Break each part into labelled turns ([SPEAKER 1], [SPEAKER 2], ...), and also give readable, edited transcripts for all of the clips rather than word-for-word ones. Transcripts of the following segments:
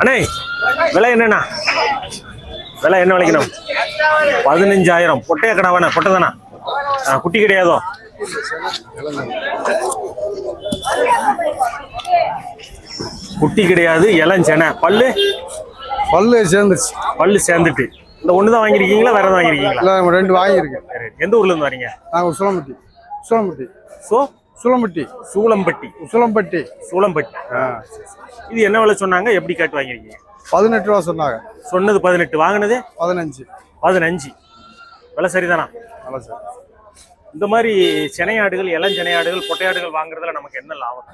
[SPEAKER 1] அண்ணே விலை என்னண்ணா? விலை என்ன விலைக்கணும்? 15,000. பொட்டையா கடாவாண்ணா? பொட்டை தானா? குட்டி கிடையாதோ? குட்டி கிடையாது, இளஞ்செனை. பல்லு
[SPEAKER 2] பல்லு சேர்ந்துச்சு.
[SPEAKER 1] பல்லு சேர்ந்துட்டு. இந்த ஒன்று தான் வாங்கியிருக்கீங்களா, வேற எதாவது வாங்கியிருக்கீங்களா?
[SPEAKER 2] இல்லை, ரெண்டு வாங்கியிருக்கேன்.
[SPEAKER 1] எந்த ஊர்ல இருந்து வரீங்க?
[SPEAKER 2] நாங்கள் உசிலம்பட்டி. உசிலம்பட்டி. சூளம்பட்டி.
[SPEAKER 1] சூளம்பட்டி.
[SPEAKER 2] உசிலம்பட்டி.
[SPEAKER 1] சூளம்பட்டி. இது என்ன விலை சொன்னாங்க? எப்படி கேட்டு வாங்கியிருக்கீங்க?
[SPEAKER 2] 18 ரூபா சொன்னாங்க.
[SPEAKER 1] சொன்னது 18, வாங்கினது
[SPEAKER 2] 15.
[SPEAKER 1] 15. விலை சரிதானா?
[SPEAKER 2] நல்லா சார்.
[SPEAKER 1] இந்த மாதிரி செனையாடுகள், இளஞ்செனையாடுகள், பொட்டையாடுகள் வாங்குறதுல நமக்கு என்ன லாபம்?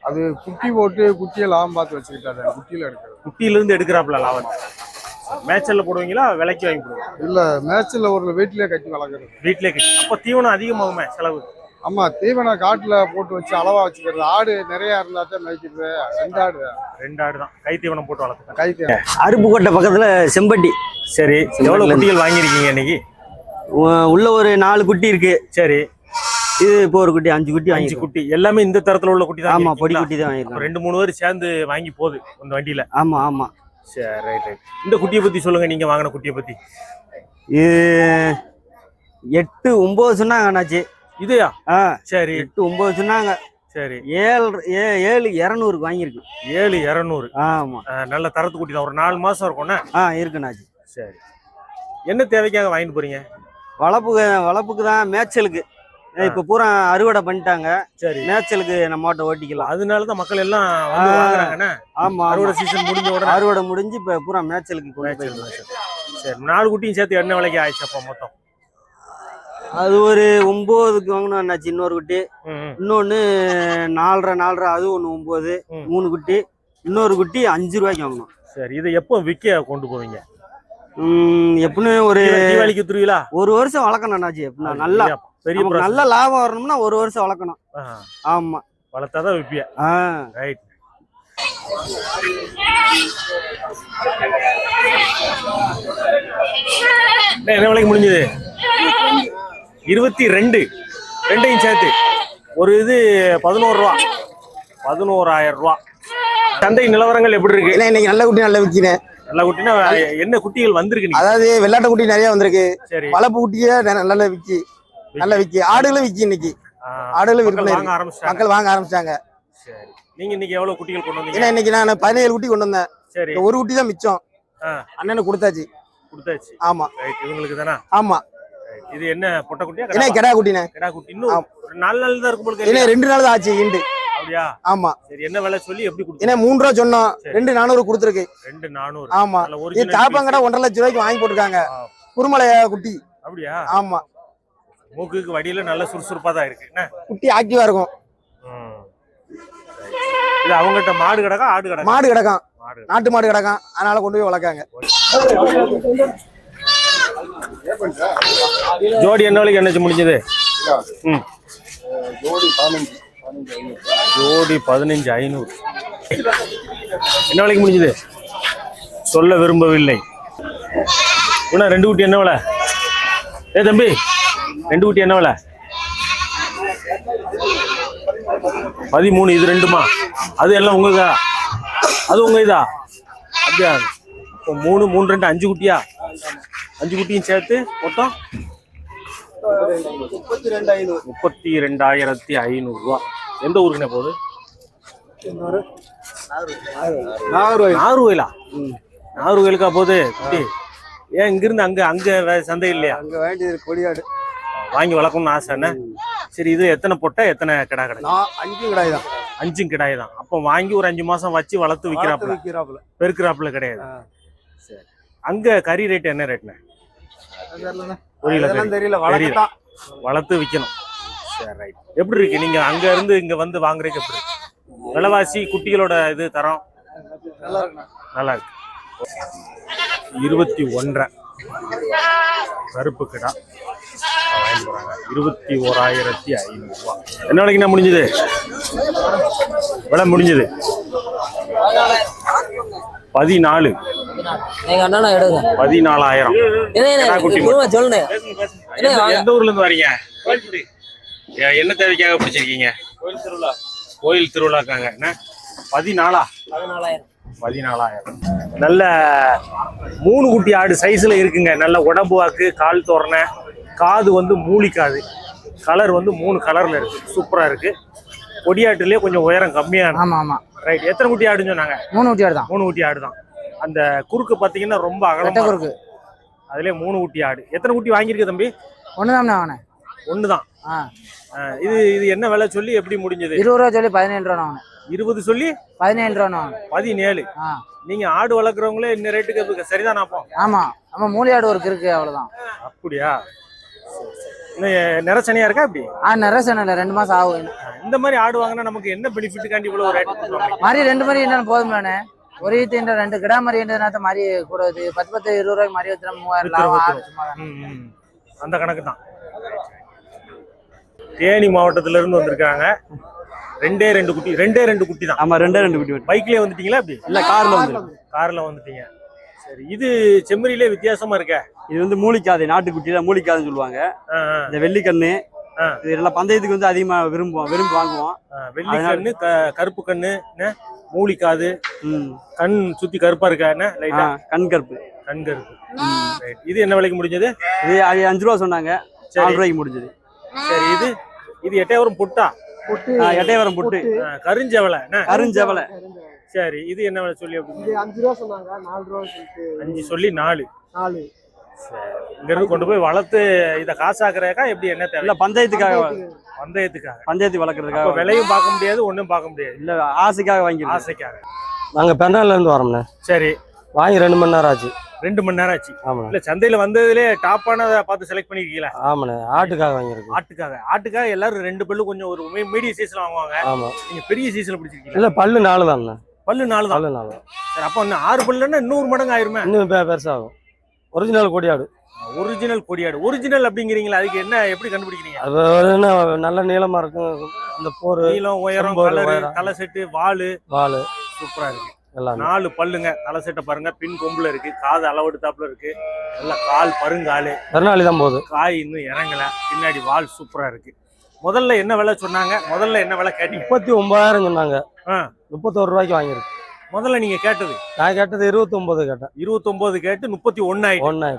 [SPEAKER 2] அது குட்டி போட்டு குட்டியை லாபம் பார்த்து வச்சுக்கிட்டாரு. குட்டியில எடுக்கிறது.
[SPEAKER 1] குட்டியிலிருந்து எடுக்கிறாப்புல லாபம். மேய்ச்சல்ல போடுவீங்களா, விலைக்கு வாங்கி போடுவீங்க?
[SPEAKER 2] இல்ல, மேய்ச்சல்ல ஒரு வீட்டிலே கட்டி வளர்க்குறது.
[SPEAKER 1] வீட்டிலே கட்டி. அப்போ தீவனம் அதிகமாகுமே செலவு?
[SPEAKER 2] ஆமா, தீவனம் காட்டுல போட்டு வச்சு அளவா வச்சுக்கிறது. ஆடு நிறைய இருந்தா தான் மேய்க்கிறது. 2 ஆடு.
[SPEAKER 1] 2 ஆடு தான் கை தீவனம் போட்டு வளர்த்து.
[SPEAKER 2] கை தீவனம்.
[SPEAKER 3] அருப்புக்கோட்டை பக்கத்துல செம்பட்டி.
[SPEAKER 1] சரி, எவ்வளவு குட்டிகள் வாங்கியிருக்கீங்க இன்னைக்கு?
[SPEAKER 3] உள்ள ஒரு 4 குட்டி இருக்கு.
[SPEAKER 1] சரி,
[SPEAKER 3] இது இப்போ ஒரு குட்டி 5 குட்டி.
[SPEAKER 1] 5 குட்டி எல்லாமே இந்த தரத்துல உள்ள குட்டி தான்?
[SPEAKER 3] ஆமா, பொடி குட்டி தான் வாங்கிருக்கோம்.
[SPEAKER 1] 2-3 பேர் சேர்ந்து வாங்கி போகுது இந்த வண்டியில?
[SPEAKER 3] ஆமா ஆமா.
[SPEAKER 1] சரி, ரைட் ரைட். இந்த குட்டியை பத்தி சொல்லுங்க, நீங்க வாங்கின குட்டியை பத்தி.
[SPEAKER 3] இது 8, 9 சொன்னாங்க அண்ணாச்சி.
[SPEAKER 1] இதுயா? சரி,
[SPEAKER 3] 8, 9 சொன்னாங்க.
[SPEAKER 1] சரி,
[SPEAKER 3] 7,200 வாங்கியிருக்கு.
[SPEAKER 1] 7,200.
[SPEAKER 3] ஆமா,
[SPEAKER 1] நல்ல தரத்து குட்டி தான். ஒரு 4 மாசம் இருக்கும்னா?
[SPEAKER 3] இருக்குண்ணாச்சி.
[SPEAKER 1] சரி, என்ன தேவைக்காக வாங்கிட்டு போறீங்க?
[SPEAKER 3] வளப்புக்கு தான், மேய்ச்சலுக்கு. இப்ப பூரா அறுவடை பண்ணிட்டாங்க.
[SPEAKER 1] சரி,
[SPEAKER 3] மேய்ச்சலுக்கு நம்ம மாட்டை ஓட்டிக்கலாம்.
[SPEAKER 1] அதனாலதான் மக்கள் எல்லாம் வந்து வாங்குறாங்கண்ணே.
[SPEAKER 3] ஆமா,
[SPEAKER 1] அறுவடை சீசன் முடிஞ்ச உடனே.
[SPEAKER 3] அறுவடை முடிஞ்சு இப்ப பூரா மேய்ச்சலுக்கு.
[SPEAKER 1] சரி, 4 குட்டியும் சேர்த்து என்ன விலைக்கு ஆயிடுச்சு அப்ப மொத்தம்?
[SPEAKER 3] அது ஒரு 9க்கு வாங்கணும் அண்ணாச்சி. இன்னொரு குட்டி, இன்னொன்னு 4.5 அது ஒண்ணு 9. 3 குட்டி. இன்னொரு குட்டி 5 ரூபாய்க்கு வாங்கணும்.
[SPEAKER 1] சரி, இதை எப்போ விற்க கொண்டு போவீங்க?
[SPEAKER 3] எப்படின்னு ஒரு
[SPEAKER 1] தீபாவளிக்கு துருவீங்களா?
[SPEAKER 3] 1 வருஷம் வளர்க்கணும் அண்ணாச்சி. எப்படின்னா நல்லா பெரிய நல்ல லாபம் வரணும்னா 1 வருஷம் வளர்க்கணும். ஆமா,
[SPEAKER 1] வளர்த்தாதான் விற்பியா? ரைட். என்ன விலைக்கு முடிஞ்சது? 22. ரெண்டையும் சேர்த்து ஒரு இது 11 ரூபா. 11,000 ரூபா. சந்தை நிலவரங்கள் எப்படி இருக்கு?
[SPEAKER 4] இன்னைக்கு நல்ல குட்டி நல்லா விற்கிறேன்.
[SPEAKER 1] நல்ல குட்டினா என்ன குட்டிகள் வந்திருக்கு?
[SPEAKER 4] அதாவது வெள்ளாட்ட குட்டி நிறைய வந்திருக்கு.
[SPEAKER 1] சரி,
[SPEAKER 4] வளப்பு குட்டியே நல்லா விக்கி. நல்லா விக்கி. ஆடுகளும் விக்கி. இன்னைக்கு ஆடுகளும் விற்பனை. மக்கள் வாங்க ஆரம்பிச்சாங்க.
[SPEAKER 1] சரி, நீங்க இன்னைக்கு எவ்வளவு குட்டிகள் கொண்டு வந்தீங்க?
[SPEAKER 4] இன்னைக்கு நான் 17 குட்டி கொண்டு வந்தேன்.
[SPEAKER 1] சரி,
[SPEAKER 4] ஒரு குட்டி தான் மிச்சம். அண்ணனுக்கு கொடுத்தாச்சு. ஆமா,
[SPEAKER 1] இவங்களுக்கு தானா?
[SPEAKER 4] ஆமா.
[SPEAKER 1] இது என்ன பொட்டை குட்டியா?
[SPEAKER 4] என்ன கிடா குட்டினே?
[SPEAKER 1] கிடா குட்டி. இன்னும் 4 நாள் தான் இருக்கும் போல.
[SPEAKER 4] என்ன 2 நாள் தான் ஆச்சு. இண்டு.
[SPEAKER 1] அப்படியா?
[SPEAKER 4] ஆமா.
[SPEAKER 1] சரி, என்ன விலை சொல்லி எப்படி கொடுத்தீங்க?
[SPEAKER 4] என்ன 3 ரூபா சொன்னோம். 2,400 கொடுத்துருக்கு.
[SPEAKER 1] 2,400.
[SPEAKER 4] ஆமா. இது தாப்பங்கடா 1.5 லட்சம் ரூபாய்க்கு வாங்கி போட்டுருக்காங்க. குருமலை குட்டி.
[SPEAKER 1] அப்படியா?
[SPEAKER 4] ஆமா.
[SPEAKER 1] மூக்குக்கு வடியில நல்ல சுறுசுறுப்பா தான் இருக்கு. என்ன
[SPEAKER 4] குட்டி ஆக்டிவா இருக்கும்.
[SPEAKER 1] இது அவங்ககிட்ட மாடு கிடக்கா, ஆடு கிடக்கா?
[SPEAKER 4] மாடு கிடக்கும். நாட்டு மாடு கிடக்கும். அதனால கொண்டு போய் வளர்க்காங்க.
[SPEAKER 1] ஜோடி என்ன விலைக்கு என்ன முடிஞ்சது? ஜோடி 15,500. என்ன விலைக்கு முடிஞ்சது? சொல்ல விரும்பவில்லை. இன்னும் 2 குட்டி என்ன விலை? தம்பி, 2 குட்டி என்ன விலை? 13. இது 2மா? அது எல்லாம் உங்க? அது உங்க இதா? அப்படியா? இப்போ 3, 3, 2, 5 குட்டியா? 5 குட்டியும் சேர்த்து மொத்தம் 32,500 ரூபா. எந்த ஊருக்குண்ணே போகுது? நாகர்கோயிலா? நாகர்கோயிலுக்கா போகுது குட்டி? ஏன் இங்கிருந்து அங்க சந்தை இல்லையா?
[SPEAKER 2] அங்க வேண்டியது கொடியாடு
[SPEAKER 1] வாங்கி வளர்க்கணும்னு ஆசை என்ன? சரி, இது எத்தனை பொட்டை, எத்தனை கிடா கிடக்கு?
[SPEAKER 4] 5 கிடாய் தான்.
[SPEAKER 1] 5 கிடாய் தான். அப்போ வாங்கி ஒரு 5 மாசம் வச்சு வளர்த்து விற்கிறாப்புல, பெருக்கிறாப்புல கிடையாது. சரி, அங்க கறி ரேட் என்ன ரேட்ண்ணே?
[SPEAKER 4] தெரியல.
[SPEAKER 1] வளர்த்து விற்கணும். சரி, ரைட். எப்படி இருக்கு நீங்க அங்க இருந்து இங்க வந்து வாங்குறதுக்கு? எப்படி விலைவாசி, குட்டிகளோட இது தரம்? நல்லா இருக்கு. 21.5 கருப்பு கிடா வாங்கி போறாங்க. 21,500 ரூபா. என்ன விலைக்கு என்ன முடிஞ்சது? விலை முடிஞ்சது 14. 14,000. எந்த ஊர்ல இருந்து வரீங்க? என்ன தேவைக்காக பிடிச்சிருக்கீங்க? கோயில் திருவிழாக்காங்க. என்ன 14? 14,000. நல்ல 3 குட்டி ஆடு சைஸ்ல இருக்குங்க. நல்ல உடம்பு வாக்கு, கால் தோரணை, காது வந்து மூலிக்காது, கலர் வந்து 3 கலர்ல இருக்கு, சூப்பரா இருக்கு. கொடியாட்டுலயே கொஞ்சம் உயரம் கம்மியான.
[SPEAKER 5] ஆமா ஆமா
[SPEAKER 1] ரைட். எத்தனை குட்டி ஆடுன்னு சொன்னாங்க?
[SPEAKER 5] 3 குட்டி ஆடு தான்.
[SPEAKER 1] 3 குட்டி ஆடு தான். அந்த குறுக்கு பாத்தீங்கன்னா ரொம்ப அகலமா
[SPEAKER 5] குறுக்கு.
[SPEAKER 1] அதுலயே 3 குட்டி ஆடு. எத்தனை குட்டி வாங்கியிருக்க தம்பி?
[SPEAKER 5] ஒண்ணுதான் வாங்கினேன்.
[SPEAKER 1] ஒண்ணுதான். இது என்ன விலை சொல்லி எப்படி முடிஞ்சது?
[SPEAKER 5] 20 ரூபா சொல்லி 17 ரூபா வாங்கினேன்.
[SPEAKER 1] 20 சொல்லி
[SPEAKER 5] 17 ரூபா வாங்கினேன்.
[SPEAKER 1] 17. நீங்க ஆடு வளர்க்குறவங்களே இந்த ரேட்டுக்கு சரிதானா? அப்போ
[SPEAKER 5] ஆமா ஆமா, மூலி ஆடு ஒர்க் இருக்கு, அவ்வளவுதான்.
[SPEAKER 1] அப்படியா? நிறச்சனையா இருக்கா இப்படி?
[SPEAKER 5] நிறைய சொன்ன 2 மாசம் ஆகும்.
[SPEAKER 1] இந்த மாதிரி ஆடு வாங்கினா நமக்கு என்ன பெனிஃபிட்டுக்காண்டி இவ்வளவு ரேட்
[SPEAKER 5] மாதிரி 2 மாதிரி என்ன போதும்லானே? ஒரு ஈத்து 2 கிடா மாதிரி என்னது மாதிரி கூட 10 20 ரூபாய்க்கு மாதிரி வச்சுனா 3000 லாபம்.
[SPEAKER 1] அந்த கணக்கு தான். தேனி மாவட்டத்துல இருந்து வந்திருக்காங்க. 2 குட்டி தான்.
[SPEAKER 3] ஆமா, 2 குட்டி.
[SPEAKER 1] பைக்லயே வந்துட்டீங்களா? அப்படி
[SPEAKER 3] இல்ல,
[SPEAKER 1] கார்ல வந்துட்டீங்க. சரி. இது செம்மறியிலே வித்தியாசமா இருக்க.
[SPEAKER 3] இது வந்து மூலிக்காது, நாட்டுக்குட்டி தான், மூலிக்காதுன்னு சொல்லுவாங்க. இந்த வெள்ளிக்கண்ணு இதெல்லாம் பந்தயத்துக்கு வந்து அதிகமா விரும்பி வாங்குவோம்.
[SPEAKER 1] வெள்ளிக்கண்ணு, கருப்பு கண்ணு, மூலிக்காது, கண் சுத்தி கருப்பா இருக்கா?
[SPEAKER 3] கண் கருப்பு.
[SPEAKER 1] இது என்ன விலைக்கு முடிஞ்சது?
[SPEAKER 3] இது 5 ரூபா சொன்னாங்க, 4 ரூபாய்க்கு முடிஞ்சது.
[SPEAKER 1] சரி. இது எட்டையவரம் பொட்டா?
[SPEAKER 3] எட்டையவரம் பொட்டு. கருஞ்சவலை.
[SPEAKER 1] சரி. இது என்ன விலை சொல்லி?
[SPEAKER 2] 5 ரூபா சொன்னாங்க, 4 ரூபா சொல்லிட்டு
[SPEAKER 1] 5 சொல்லி 4. இங்க இருந்து கொண்டு போய் வளர்த்து இத காசாக்குறதுக்கா எப்படி? என்ன தேவை?
[SPEAKER 3] இல்ல, பந்தயத்துக்காக வளர்க்கறதுக்காக.
[SPEAKER 1] விலையும் பார்க்க முடியாது, ஒண்ணும் பார்க்க முடியாது.
[SPEAKER 3] இல்ல, ஆசைக்காக வாங்கி.
[SPEAKER 1] ஆசைக்காக.
[SPEAKER 6] நாங்க பெண்ணால இருந்து வரோம்ண்ணே.
[SPEAKER 1] சரி.
[SPEAKER 6] வாங்கி 2 மணி நேரம் ஆச்சு.
[SPEAKER 1] 2 மணி நேரம் ஆச்சு.
[SPEAKER 6] ஆமா.
[SPEAKER 1] இல்ல, சந்தையில வந்ததுல டாப்பானதை பார்த்து செலக்ட் பண்ணிருக்கீங்களா?
[SPEAKER 6] ஆமாண்ணே, ஆட்டுக்காக வாங்கிருக்கு.
[SPEAKER 1] ஆட்டுக்காக எல்லாரும் 2 பல்லு கொஞ்சம் ஒரு மீடியம் சைஸ்ல வாங்குவாங்க.
[SPEAKER 6] ஆமா.
[SPEAKER 1] நீங்க பெரிய சைஸ்ல பிடிச்சிருக்கீங்க.
[SPEAKER 6] இல்ல, பல்லு 4 தான்ண்ணே.
[SPEAKER 1] பல்லு 4 தான். சரி. அப்ப இன்னும் 6 பல்லுன்னா 100 மடங்கு ஆயிருமே.
[SPEAKER 6] இன்னும் பெருசாகும். ஒரிஜினல் கொடியாடு.
[SPEAKER 1] ஒரிஜினல் அப்படிங்கிறீங்களா? அதுக்கு என்ன எப்படி கண்டுபிடிக்கிறீங்க?
[SPEAKER 6] அது நல்ல நீளமா இருக்கும். அந்த போர்
[SPEAKER 1] நீளம், உயரம், தலை செட்டு, வாலு சூப்பரா இருக்கு. 4 பல்லுங்க. தலை செட்டை பாருங்க, பின் கொம்புல இருக்கு, காது அளவெடுத்தாப்புல இருக்கு, நல்ல கால் பருங்காலு.
[SPEAKER 6] பெருநாளி தான் போகுது.
[SPEAKER 1] காய் இன்னும் இறங்கல. பின்னாடி வால் சூப்பரா இருக்கு. முதல்ல என்ன விலை சொன்னாங்க? முதல்ல என்ன விலை கேட்டீங்க?
[SPEAKER 6] 39,000 சொன்னாங்க. 31 ரூபாய்க்கு வாங்கிருக்கு.
[SPEAKER 1] முதல்ல நீங்க கேட்டது?
[SPEAKER 6] நான் கேட்டது 29 கேட்டேன்.
[SPEAKER 1] 29 கேட்டு 31 ஆயிடுச்சு.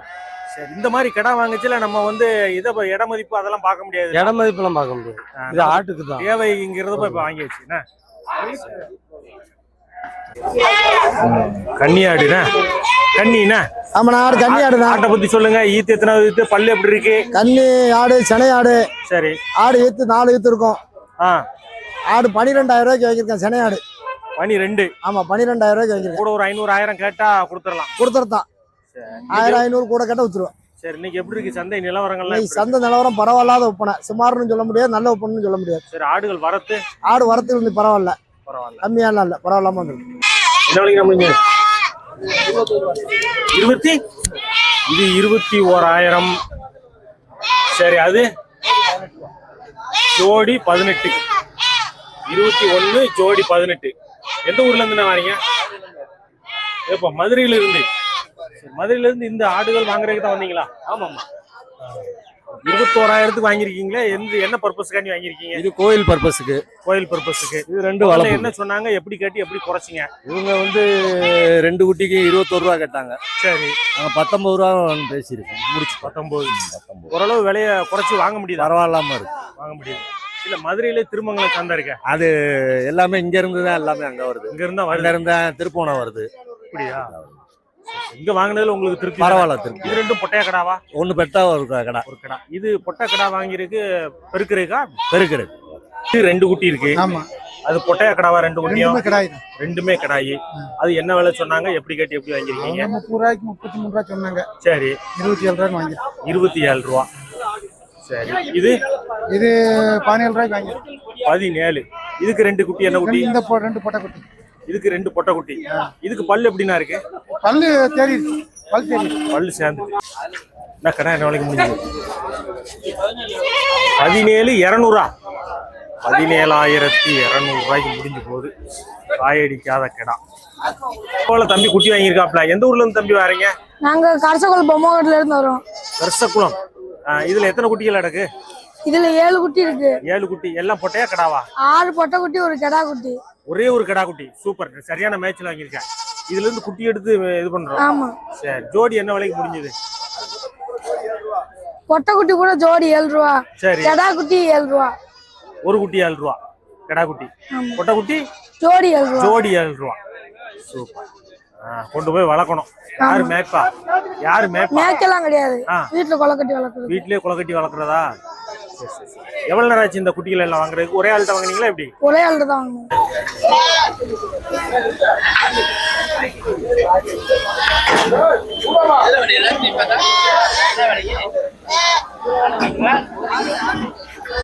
[SPEAKER 1] சரி. இந்த மாதிரி கடை வாங்கிச்சுல நம்ம வந்து இட மதிப்பு அதெல்லாம் பார்க்க முடியாது.
[SPEAKER 6] இட மதிப்பெல்லாம் பார்க்க முடியாது. இது ஆட்டுக்கு தான்
[SPEAKER 1] தேவைங்கிறத போய் வாங்கி வச்சுன்னா. கன்னியாடுனா கன்னினா?
[SPEAKER 4] ஆமா, ஆடு கன்னி ஆடு தான்.
[SPEAKER 1] ஆட்டை பத்தி சொல்லுங்க. ஈத்து எத்தனாவது ஈத்து? பல்லு எப்படி இருக்கு?
[SPEAKER 4] கன்னி ஆடு, செனை ஆடு.
[SPEAKER 1] சரி.
[SPEAKER 4] ஆடு ஈத்து 4 ஈத்து இருக்கும். ஆடு 12,000 ரூபாய்க்கு வாங்கியிருக்கேன், செனை ஆடு.
[SPEAKER 1] 12.
[SPEAKER 4] ஆமா, 12,000 ரூபாய்க்கு வாங்கியிருக்கேன்.
[SPEAKER 1] கூட ஒரு 500 1000 கேட்டா
[SPEAKER 4] கொடுத்துறதான். 1000 500 கூட கேட்டா வித்துருவேன்.
[SPEAKER 1] சரி. இன்னைக்கு எப்படி இருக்கு சந்தை நிலவரங்கள்லாம்?
[SPEAKER 4] சந்தை நிலவரம் பரவாயில்லாத ஒப்பனை, சுமார்னு சொல்ல முடியாது, நல்ல ஒப்பனைன்னு சொல்ல முடியாது.
[SPEAKER 1] சரி. ஆடுகள் வரத்து?
[SPEAKER 4] ஆடு வரத்து வந்து பரவாயில்ல, கம்மியாலாம் இல்ல, பரவாயில்லாம இருக்கு.
[SPEAKER 1] என்ன விலைக்கு நம்ம 20? இது 21,000. சரி. அது ஜோடி 18. 21 ஜோடி 18. எந்த ஊர்ல இருந்து வரீங்க? இப்ப மதுரையில இருந்து. மதுரையில இருந்து இந்த ஆடுகள் வாங்குறதுக்கு தான் வந்தீங்களா? ஆமாமா. 21,000க்கு வாங்கிருக்கீங்களா? என்ன பர்பஸ்க்காண்டி வாங்கிருக்கீங்க?
[SPEAKER 6] இது கோயில் பர்பஸ்க்கு.
[SPEAKER 1] இது 2 வளர்ப்பு. என்ன சொன்னாங்க? எப்படி கேட்டி எப்படி குறைச்சிங்க?
[SPEAKER 6] இவங்க வந்து 2 குட்டிக்கு 21 ரூபா கேட்டாங்க.
[SPEAKER 1] சரி.
[SPEAKER 6] நாங்க 19 ரூபா பேசியிருக்கோம்.
[SPEAKER 1] முடிச்சு 19. ஓரளவு விலைய குறைச்சி வாங்க முடியுது?
[SPEAKER 6] பரவாயில்லாம இருக்கு,
[SPEAKER 1] வாங்க முடியுது. இல்ல, மதுரையில திருமங்கலம் சந்தை இருக்க.
[SPEAKER 6] அது எல்லாமே இங்க இருந்து தான் எல்லாமே அங்க வருது.
[SPEAKER 1] இங்க இருந்தா
[SPEAKER 6] திருப்போணம் வருது.
[SPEAKER 1] அப்படியா? இங்க வாங்கினதுல உங்களுக்கு திருப்தி?
[SPEAKER 6] பரவாயில்ல, திருப்தி.
[SPEAKER 1] இது 2 பொட்டையா கடாவா?
[SPEAKER 6] ஒண்ணு பெட்டா ஒரு கடை.
[SPEAKER 1] இது பொட்டை கடா வாங்கிருக்கு, பெருக்குறதுக்கா?
[SPEAKER 6] பெருக்குறது.
[SPEAKER 1] இது 2 குட்டி இருக்கு.
[SPEAKER 2] ஆமா.
[SPEAKER 1] அது பொட்டையா கடாவா? 2 குட்டியும்?
[SPEAKER 2] ரெண்டுமே
[SPEAKER 1] கடாயி. அது என்ன விலை சொன்னாங்க? எப்படி கேட்டு எப்படி வாங்கிருக்கீங்க?
[SPEAKER 2] 30 ரூபாய்க்கு 33 ரூபாய் சொன்னாங்க.
[SPEAKER 1] சரி.
[SPEAKER 2] 27 ரூபாய்க்கு வாங்கிருக்கேன்.
[SPEAKER 1] 27 ரூபா. சரி. இது
[SPEAKER 2] 17 ரூபாய்க்கு வாங்கிருக்கேன்.
[SPEAKER 1] 17. இதுக்கு 2 குட்டி என்ன குட்டி?
[SPEAKER 2] இந்த 2 பொட்டை குட்டி.
[SPEAKER 1] இதுக்கு 2 பொட்டை குட்டி. இதுக்கு பல்லு எப்படின்னா இருக்கு?
[SPEAKER 2] பல்லு தெரியுது.
[SPEAKER 1] பல்லு சேர்ந்து என்ன கடை என்ன விலைக்கு முடிஞ்சது? 17,200. 17,200 ரூபாய்க்கு முடிஞ்சு போகுது. காயடிக்காத கிடா போல. தம்பி குட்டி வாங்கியிருக்காப்ல. எந்த ஊர்ல இருந்து தம்பி வரீங்க?
[SPEAKER 7] நாங்க கரசகுளம் பொம்மகோட்டில இருந்து வரோம்.
[SPEAKER 1] கரசகுளம். இதுல எத்தனை குட்டிகள் அடக்கு?
[SPEAKER 7] இதுல 7 குட்டி இருக்கு.
[SPEAKER 1] 7 குட்டி. எல்லாம் பொட்டையா கடாவா?
[SPEAKER 7] 6 பொட்டை குட்டி, ஒரு கிடா குட்டி.
[SPEAKER 1] ஒரே ஒரு கிடா குட்டி. சூப்பர். சரியான மேட்ச்ல வாங்கியிருக்கேன். இதுல இருந்து குட்டி எடுத்து இது பண்றோம்.
[SPEAKER 7] ஆமா.
[SPEAKER 1] சரி, ஜோடி என்ன விலைக்கு முடிஞ்சது?
[SPEAKER 7] பொட்டை குட்டி கூட ஜோடி 7 ரூபா.
[SPEAKER 1] சரி.
[SPEAKER 7] கெடா குட்டி 7 ரூபா.
[SPEAKER 1] ஒரு குட்டி 7 ரூபா. கெடா குட்டி. பொட்டை குட்டி
[SPEAKER 7] ஜோடி 7 ரூபா.
[SPEAKER 1] ஜோடி 7 ரூபா. சூப்பர். கொண்டு போய் வளர்க்கணும். யாரு மேய்ப்பா? யாரு மேய்ப்பா?
[SPEAKER 7] மேய்க்கலாம் கிடையாது. வீட்டுல கொலை கட்டி வளர்க்குறது.
[SPEAKER 1] வீட்லயே கொலை கட்டி வளர்க்குறதா? சரி சரி. எவ்வளவு நேரம் ஆச்சு இந்த குட்டிகள் எல்லாம் வாங்குறதுக்கு? ஒரே ஆள்கிட்ட வாங்குனீங்களா எப்படி?
[SPEAKER 7] ஒரே ஆள்கிட்ட தான் வாங்கணும்.